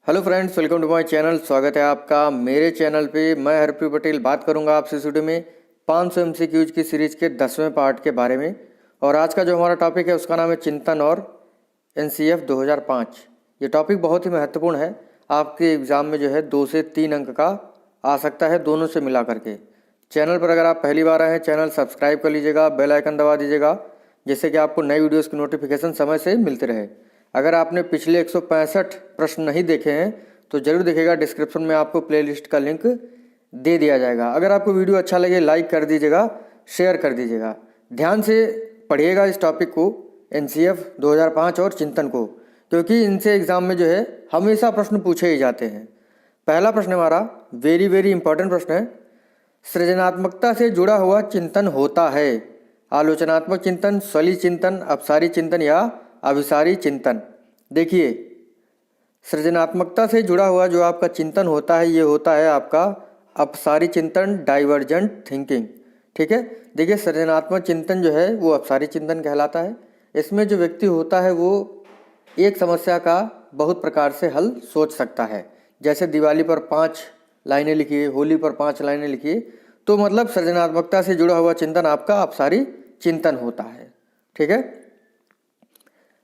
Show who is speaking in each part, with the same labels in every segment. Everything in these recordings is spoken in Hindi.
Speaker 1: Hello friends, welcome to my channel. स्वागत है आपका मेरे चैनल पे। मैं हरप्रीत पटेल बात करूंगा आपसे इस वीडियो में 500 MCQs की सीरीज के 10वें पार्ट के बारे में। और आज का जो हमारा टॉपिक है उसका नाम है चिंतन और NCF 2005। ये टॉपिक बहुत ही महत्वपूर्ण है। आपके एग्ज़ाम में जो है 2 से 3 अंक का आ सकता है, दोनों से मिला करके। चैनल पर अगर आप पहली बार आए हैं, चैनल सब्सक्राइब कर लीजिएगा, बेल आइकन दबा दीजिएगा, जिससे कि आपको नई वीडियोज़ की नोटिफिकेशन समय से मिलते रहे। अगर आपने पिछले 165 प्रश्न नहीं देखे हैं तो ज़रूर देखिएगा, डिस्क्रिप्शन में आपको प्लेलिस्ट का लिंक दे दिया जाएगा। अगर आपको वीडियो अच्छा लगे लाइक कर दीजिएगा, शेयर कर दीजिएगा। ध्यान से पढ़िएगा इस टॉपिक को, NCF 2005 और चिंतन को, क्योंकि इनसे एग्ज़ाम में जो है हमेशा प्रश्न पूछे ही जाते हैं। पहला प्रश्न हमारा वेरी इंपॉर्टेंट प्रश्न है। सृजनात्मकता से जुड़ा हुआ चिंतन होता है आलोचनात्मक चिंतन, स्वली चिंतन, अपसारी चिंतन या अभिसारी चिंतन। देखिए, सृजनात्मकता से जुड़ा हुआ जो आपका चिंतन होता है ये होता है आपका अपसारी चिंतन, डाइवर्जेंट थिंकिंग। ठीक है, देखिए सृजनात्मक चिंतन जो है वो अपसारी चिंतन कहलाता है। इसमें जो व्यक्ति होता है वो एक समस्या का बहुत प्रकार से हल सोच सकता है। जैसे दिवाली पर 5 लाइनें लिखिए, होली पर 5 लाइनें लिखिए, तो मतलब सृजनात्मकता से जुड़ा हुआ चिंतन आपका अपसारी चिंतन होता है। ठीक है,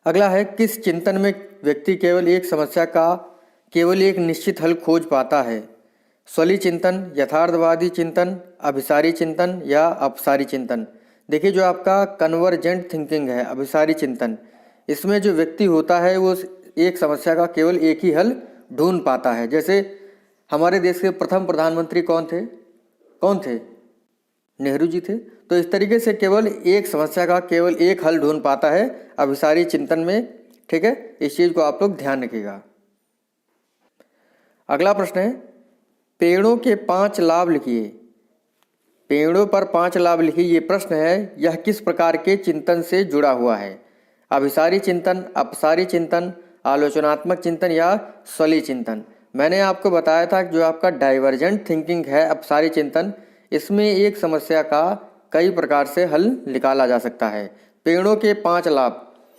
Speaker 1: अगला है किस चिंतन में व्यक्ति केवल एक समस्या का केवल एक निश्चित हल खोज पाता है। स्वली चिंतन, यथार्थवादी चिंतन, अभिसारी चिंतन या अपसारी चिंतन। देखिए, जो आपका कन्वर्जेंट थिंकिंग है, अभिसारी चिंतन, इसमें जो व्यक्ति होता है वो एक समस्या का केवल एक ही हल ढूंढ पाता है। जैसे हमारे देश के प्रथम प्रधानमंत्री कौन थे? नेहरू जी थे। तो इस तरीके से केवल एक समस्या का केवल एक हल ढूंढ पाता है अभिसारी चिंतन में। ठीक है, इस चीज को आप लोग ध्यान रखिएगा। अगला प्रश्न है पेड़ों के 5 लाभ लिखिए। पेड़ों पर 5 लाभ लिखिए, ये प्रश्न है। यह किस प्रकार के चिंतन से जुड़ा हुआ है? अभिसारी चिंतन, अपसारी चिंतन, आलोचनात्मक चिंतन या स्वली चिंतन। मैंने आपको बताया था कि जो आपका डाइवर्जेंट थिंकिंग है, अपसारी चिंतन, इसमें एक समस्या का कई प्रकार से हल निकाला जा सकता है। पेड़ों के 5 लाभ,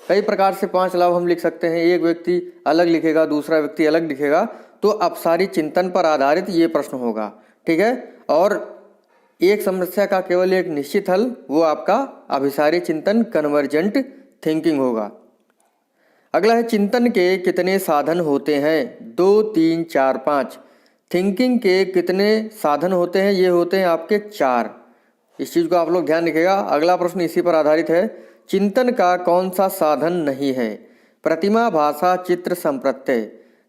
Speaker 1: कई प्रकार से 5 लाभ हम लिख सकते हैं। एक व्यक्ति अलग लिखेगा, दूसरा व्यक्ति अलग लिखेगा, तो अपसारी चिंतन पर आधारित ये प्रश्न होगा। ठीक है, और एक समस्या का केवल एक निश्चित हल, वो आपका अभिसारी चिंतन, कन्वर्जेंट थिंकिंग होगा। अगला है चिंतन के कितने साधन होते हैं? 2, 3, 4, 5। थिंकिंग के कितने साधन होते हैं? ये होते हैं आपके 4। इस चीज़ को आप लोग ध्यान रखिएगा। अगला प्रश्न इसी पर आधारित है। चिंतन का कौन सा साधन नहीं है? प्रतिमा, भाषा, चित्र, संप्रत्यय।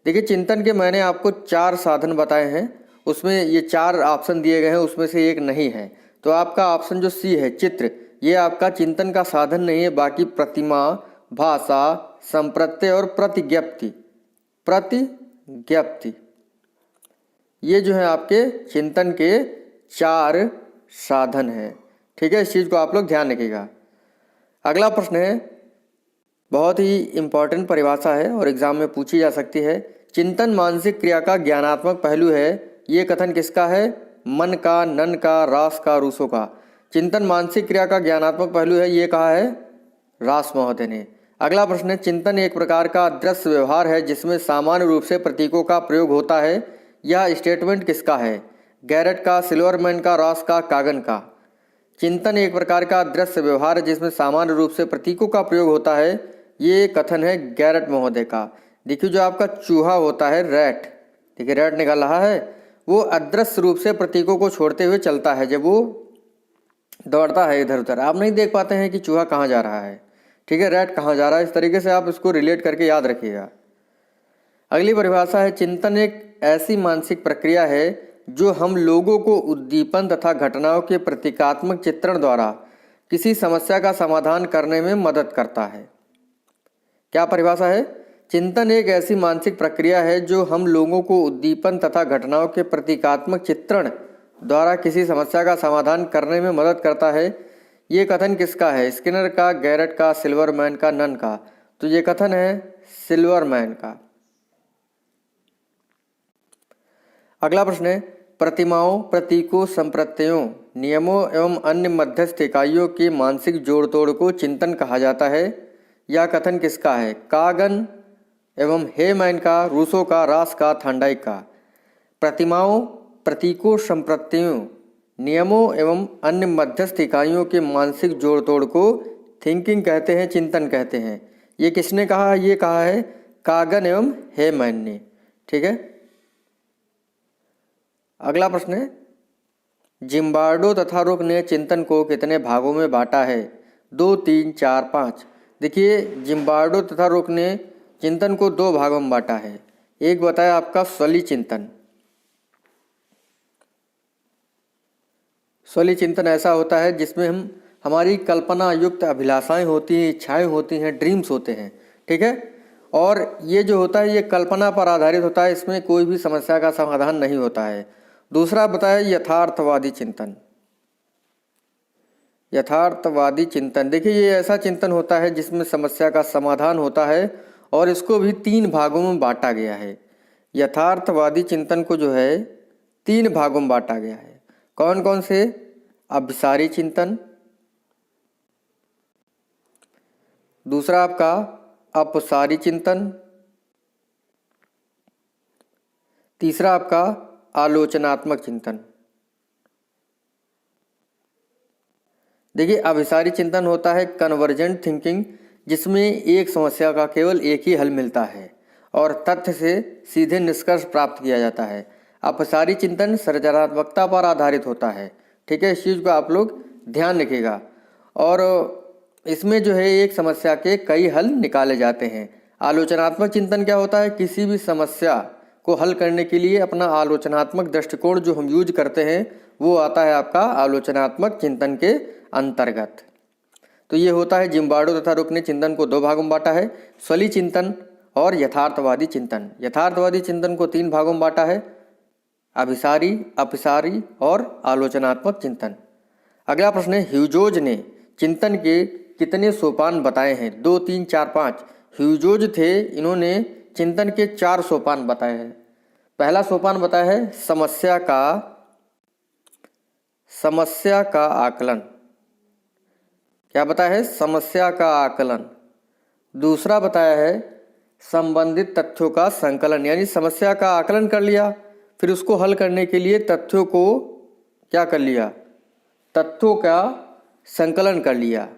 Speaker 1: देखिए, चिंतन के मैंने आपको 4 साधन बताए हैं, उसमें ये 4 ऑप्शन दिए गए हैं, उसमें से एक नहीं है। तो आपका ऑप्शन जो C है, चित्र, ये आपका चिंतन का साधन नहीं है। बाकी प्रतिमा, भाषा, संप्रत्यय और प्रतिज्ञप्ति ये जो है आपके चिंतन के 4 साधन हैं। ठीक है, इस चीज़ को आप लोग ध्यान रखिएगा। अगला प्रश्न है, बहुत ही इम्पॉर्टेंट परिभाषा है और एग्जाम में पूछी जा सकती है। चिंतन मानसिक क्रिया का ज्ञानात्मक पहलू है। ये कथन किसका है? मन का, नन का, रास का, रूसो का। चिंतन मानसिक क्रिया का ज्ञानात्मक पहलू है, ये कहा है रास महोदय ने। अगला प्रश्न है चिंतन एक प्रकार का दृश्य व्यवहार है जिसमें सामान्य रूप से प्रतीकों का प्रयोग होता है। यह स्टेटमेंट किसका है? गैरेट का, सिल्वरमैन का, रॉस का, कागन का। चिंतन एक प्रकार का दृश्य व्यवहार है जिसमें सामान्य रूप से प्रतीकों का प्रयोग होता है, ये कथन है गैरेट महोदय का। देखिए, जो आपका चूहा होता है, रैट, देखिए रैट निकल रहा है, वो अदृश्य रूप से प्रतीकों को छोड़ते हुए चलता है। जब वो दौड़ता है इधर उधर, आप नहीं देख पाते हैं कि चूहा कहाँ जा रहा है। ठीक है, रैट कहाँ जा रहा है। इस तरीके से आप इसको रिलेट करके याद रखिएगा। अगली परिभाषा है चिंतन एक ऐसी मानसिक प्रक्रिया है जो हम लोगों को उद्दीपन तथा घटनाओं के प्रतीकात्मक चित्रण द्वारा किसी समस्या का समाधान करने में मदद करता है। क्या परिभाषा है? चिंतन एक ऐसी मानसिक प्रक्रिया है जो हम लोगों को उद्दीपन तथा घटनाओं के प्रतीकात्मक चित्रण द्वारा किसी समस्या का समाधान करने में मदद करता है। ये कथन किसका है? स्किनर का, गैरेट का, सिल्वरमैन का, नन का। तो ये कथन है सिल्वरमैन का। अगला प्रश्न है प्रतिमाओं, प्रतीकों, संप्रत्ययों, नियमों एवं अन्य मध्यस्थ इकाइयों के मानसिक जोड़ तोड़ को चिंतन कहा जाता है। यह कथन किसका है? कागन, एवं हेमैन का, रूसो का, रास का, थांडाइक का। प्रतिमाओं, प्रतीकों, संप्रतियों, नियमों एवं अन्य मध्यस्थ इकाइयों के मानसिक जोड़ तोड़ को थिंकिंग कहते हैं, चिंतन कहते हैं। ये किसने कहा? ये कहा है कागन एवं हेमैन ने। ठीक है। अगला प्रश्न है, जिम्बार्डो तथा रुक ने चिंतन को कितने भागों में बांटा है? 2, 3, 4, 5। देखिए, जिम्बार्डो तथा रुक ने चिंतन को 2 भागों में बांटा है। एक बताया आपका स्वली चिंतन। स्वली चिंतन ऐसा होता है जिसमें हमारी कल्पना युक्त अभिलाषाएं होती हैं, इच्छाएं होती हैं, ड्रीम्स होते हैं। ठीक है। और ये जो होता है ये कल्पना पर आधारित होता है, इसमें कोई भी समस्या का समाधान नहीं होता है। दूसरा बताया यथार्थवादी चिंतन। यथार्थवादी चिंतन, देखिए ये ऐसा चिंतन होता है जिसमें समस्या का समाधान होता है और इसको भी 3 भागों में बांटा गया है। यथार्थवादी चिंतन को जो है 3 भागों में बांटा गया है। कौन कौन से? अभिसारी चिंतन, दूसरा आपका अपसारी चिंतन, तीसरा आपका आलोचनात्मक चिंतन। देखिए, अभिसारी चिंतन होता है कन्वर्जेंट थिंकिंग, जिसमें एक समस्या का केवल एक ही हल मिलता है और तथ्य से सीधे निष्कर्ष प्राप्त किया जाता है। अपसारी चिंतन सृजनात्मकता पर आधारित होता है। ठीक है, इस चीज़ को आप लोग ध्यान रखिएगा। और इसमें जो है एक समस्या के कई हल निकाले जाते हैं। आलोचनात्मक चिंतन क्या होता है? किसी भी समस्या को हल करने के लिए अपना आलोचनात्मक दृष्टिकोण जो हम यूज करते हैं वो आता है आपका आलोचनात्मक चिंतन के अंतर्गत। तो ये होता है जिम्बार्डो तथा रुक ने चिंतन को 2 भागों में बांटा है, स्वली चिंतन और यथार्थवादी चिंतन। यथार्थवादी चिंतन को 3 भागों में बांटा है, अभिसारी, अपसारी और आलोचनात्मक चिंतन। अगला प्रश्न है, ह्यूजोज ने चिंतन के कितने सोपान बताए हैं? 2, 3, 4, 5। ह्यूजोज थे, इन्होंने चिंतन के 4 सोपान बताए हैं। पहला सोपान बताया है समस्या का आकलन। क्या बताया है? समस्या का आकलन। दूसरा बताया है संबंधित तथ्यों का संकलन, यानी समस्या का आकलन कर लिया, फिर उसको हल करने के लिए तथ्यों को क्या कर लिया? तथ्यों का संकलन कर लिया।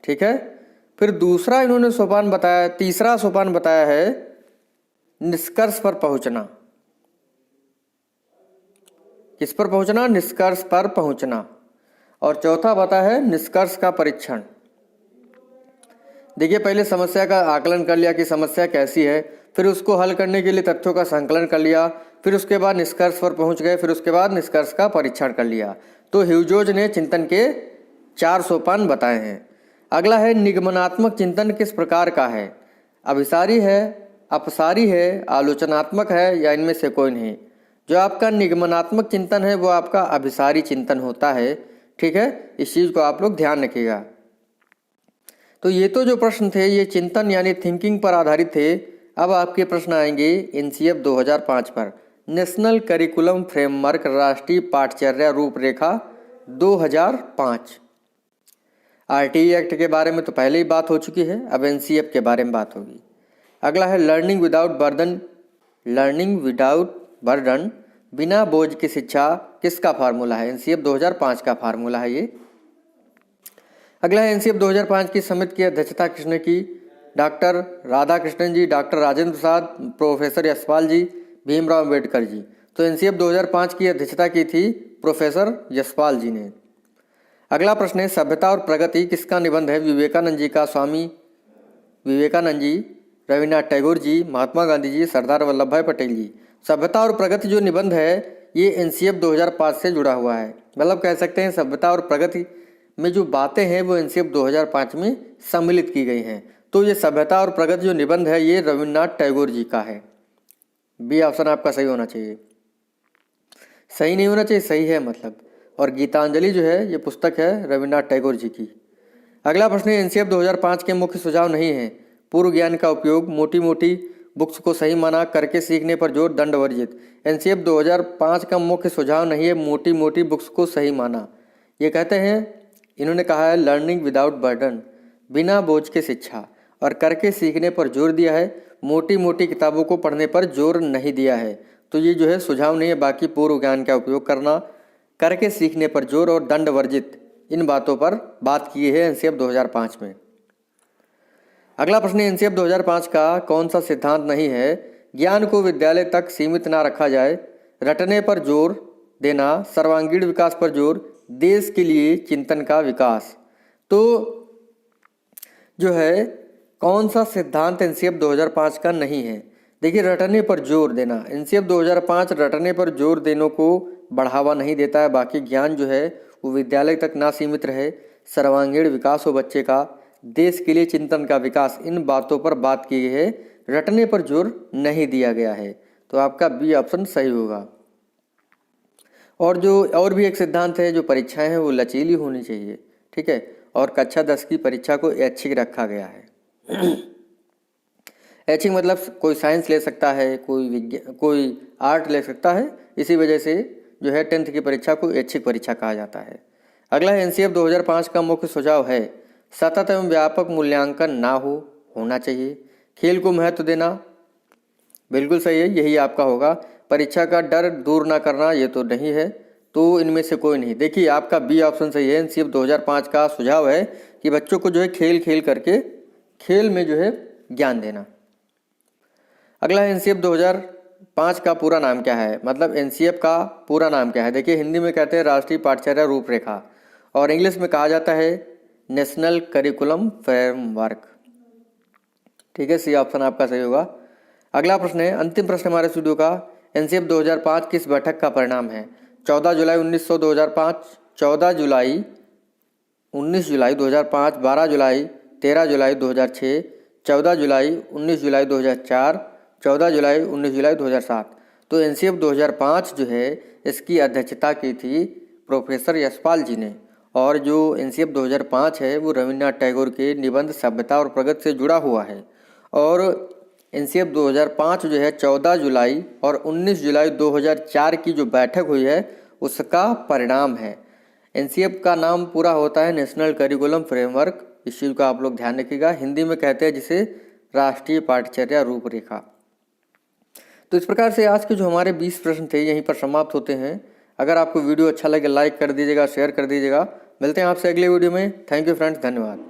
Speaker 1: ठीक है। फिर दूसरा इन्होंने सोपान बताया, तीसरा सोपान बताया है निष्कर्ष पर पहुंचना। किस पर पहुंचना? निष्कर्ष पर पहुंचना। और चौथा बताया है निष्कर्ष का परीक्षण। देखिए, पहले समस्या का आकलन कर लिया कि समस्या कैसी है, फिर उसको हल करने के लिए तथ्यों का संकलन कर लिया, फिर उसके बाद निष्कर्ष पर पहुंच गए, फिर उसके बाद निष्कर्ष का परीक्षण कर लिया। तो ह्यूजोज ने चिंतन के 4 सोपान बताए हैं। अगला है निगमनात्मक चिंतन किस प्रकार का है? अभिसारी है, अपसारी है, आलोचनात्मक है या इनमें से कोई नहीं? जो आपका निगमनात्मक चिंतन है वो आपका अभिसारी चिंतन होता है। ठीक है, इस चीज़ को आप लोग ध्यान रखिएगा। तो ये तो जो प्रश्न थे ये चिंतन यानी थिंकिंग पर आधारित थे। अब आपके प्रश्न आएंगे एनसीएफ 2005 पर। नेशनल करिकुलम फ्रेमवर्क, राष्ट्रीय पाठचर्या रूपरेखा 2005। आरटीई एक्ट के बारे में तो पहले ही बात हो चुकी है, अब एनसीएफ के बारे में बात होगी। अगला है लर्निंग विदाउट बर्डन, बिना बोझ की शिक्षा किसका फार्मूला है? एनसीएफ 2005 का फार्मूला है ये। अगला है एनसीएफ 2005 की समिति की अध्यक्षता किसने की? डॉक्टर राधाकृष्णन जी, डॉक्टर राजेंद्र प्रसाद, प्रोफेसर यशपाल जी, भीमराव अम्बेडकर जी। तो एनसीएफ 2005 की अध्यक्षता की थी प्रोफेसर यशपाल जी ने। अगला प्रश्न है सभ्यता और प्रगति किसका निबंध है? विवेकानंद जी का। स्वामी विवेकानंद जी, रविन्द्रनाथ टैगोर जी, महात्मा गांधी जी, सरदार वल्लभ भाई पटेल जी। सभ्यता और प्रगति जो निबंध है ये एनसीएफ 2005 से जुड़ा हुआ है। मतलब कह सकते हैं सभ्यता और प्रगति में जो बातें हैं वो एनसीएफ 2005 में सम्मिलित की गई हैं। तो ये सभ्यता और प्रगति जो निबंध है ये रविन्द्रनाथ टैगोर जी का है। बी ऑप्शन आपका सही होना चाहिए। सही नहीं होना चाहिए, सही है मतलब। और गीतांजलि जो है ये पुस्तक है रविन्द्रनाथ टैगोर जी की। अगला प्रश्न है एनसीएफ 2005 के मुख्य सुझाव नहीं है। पूर्व ज्ञान का उपयोग, मोटी मोटी बुक्स को सही माना, करके सीखने पर जोर, दंड वर्जित। एनसीएफ 2005 का मुख्य सुझाव नहीं है मोटी मोटी बुक्स को सही माना। ये कहते हैं, इन्होंने कहा है लर्निंग विदाउट बर्डन, बिना बोझ के शिक्षा, और करके सीखने पर जोर दिया है। मोटी मोटी किताबों को पढ़ने पर जोर नहीं दिया है। तो ये जो है सुझाव नहीं है। बाकी पूर्व ज्ञान का उपयोग करना, करके सीखने पर जोर और दंड वर्जित, इन बातों पर बात की है एनसीएफ 2005 में। अगला प्रश्न एनसीएफ 2005 का कौन सा सिद्धांत नहीं है? ज्ञान को विद्यालय तक सीमित ना रखा जाए, रटने पर जोर देना, सर्वांगीण विकास पर जोर, देश के लिए चिंतन का विकास। तो जो है कौन सा सिद्धांत एनसीएफ 2005 का नहीं है? देखिए, रटने पर जोर देना। एनसीएफ 2005 रटने पर जोर देने को बढ़ावा नहीं देता है। बाकी ज्ञान जो है वो विद्यालय तक ना सीमित रहे, सर्वांगीण विकास हो बच्चे का, देश के लिए चिंतन का विकास, इन बातों पर बात की गई है। रटने पर जोर नहीं दिया गया है। तो आपका बी ऑप्शन सही होगा। और भी एक सिद्धांत है, जो परीक्षाएं हैं वो लचीली होनी चाहिए, ठीक है, और कक्षा 10 की परीक्षा को ऐच्छिक रखा गया है। ऐच्छिक मतलब कोई साइंस ले सकता है, कोई आर्ट ले सकता है। इसी वजह से जो है 10th की परीक्षा को ऐच्छिक परीक्षा कहा जाता है। अगला एनसीएफ 2005 का मुख्य सुझाव है सतत एवं व्यापक मूल्यांकन ना होना चाहिए। खेल को महत्व देना, बिल्कुल सही है, यही आपका होगा। परीक्षा का डर दूर ना करना, ये तो नहीं है। तो इनमें से कोई नहीं। देखिए, आपका बी ऑप्शन सही है। एनसीएफ 2005 का सुझाव है कि बच्चों को जो है खेल करके खेल में जो है ज्ञान देना। अगला एनसीएफ 2005 का पूरा नाम क्या है? मतलब एनसीएफ का पूरा नाम क्या है? देखिए, हिंदी में कहते हैं राष्ट्रीय पाठ्यचर्या रूपरेखा, और इंग्लिश में कहा जाता है नेशनल करिकुलम फ्रेमवर्क, ठीक है। सी ऑप्शन आपका सही होगा। अगला प्रश्न है, अंतिम प्रश्न हमारे स्टूडियो का, एनसीएफ 2005 किस बैठक का परिणाम है? 14 जुलाई 1900 2005, 14 जुलाई 19 जुलाई 2005, 12 जुलाई, 13 जुलाई 2006, 14 जुलाई, 19 जुलाई 2004, 14 जुलाई, 19 जुलाई 2007। तो एनसीएफ 2005 जो है इसकी अध्यक्षता की थी प्रोफेसर यशपाल जी ने, और जो एनसीएफ 2005 है वो रविन्द्रनाथ टैगोर के निबंध सभ्यता और प्रगति से जुड़ा हुआ है। और एनसीएफ 2005 जो है 14 जुलाई और 19 जुलाई 2004 की जो बैठक हुई है उसका परिणाम है। एनसीएफ का नाम पूरा होता है नेशनल करिकुलम फ्रेमवर्क, इस चीज़ का आप लोग ध्यान रखिएगा। हिंदी में कहते हैं जिसे राष्ट्रीय पाठ्यचर्या रूपरेखा। तो इस प्रकार से आज के जो हमारे 20 प्रश्न थे यहीं पर समाप्त होते हैं। अगर आपको वीडियो अच्छा लगे लाइक कर दीजिएगा, शेयर कर दीजिएगा। मिलते हैं आपसे अगले वीडियो में। थैंक यू फ्रेंड्स, धन्यवाद।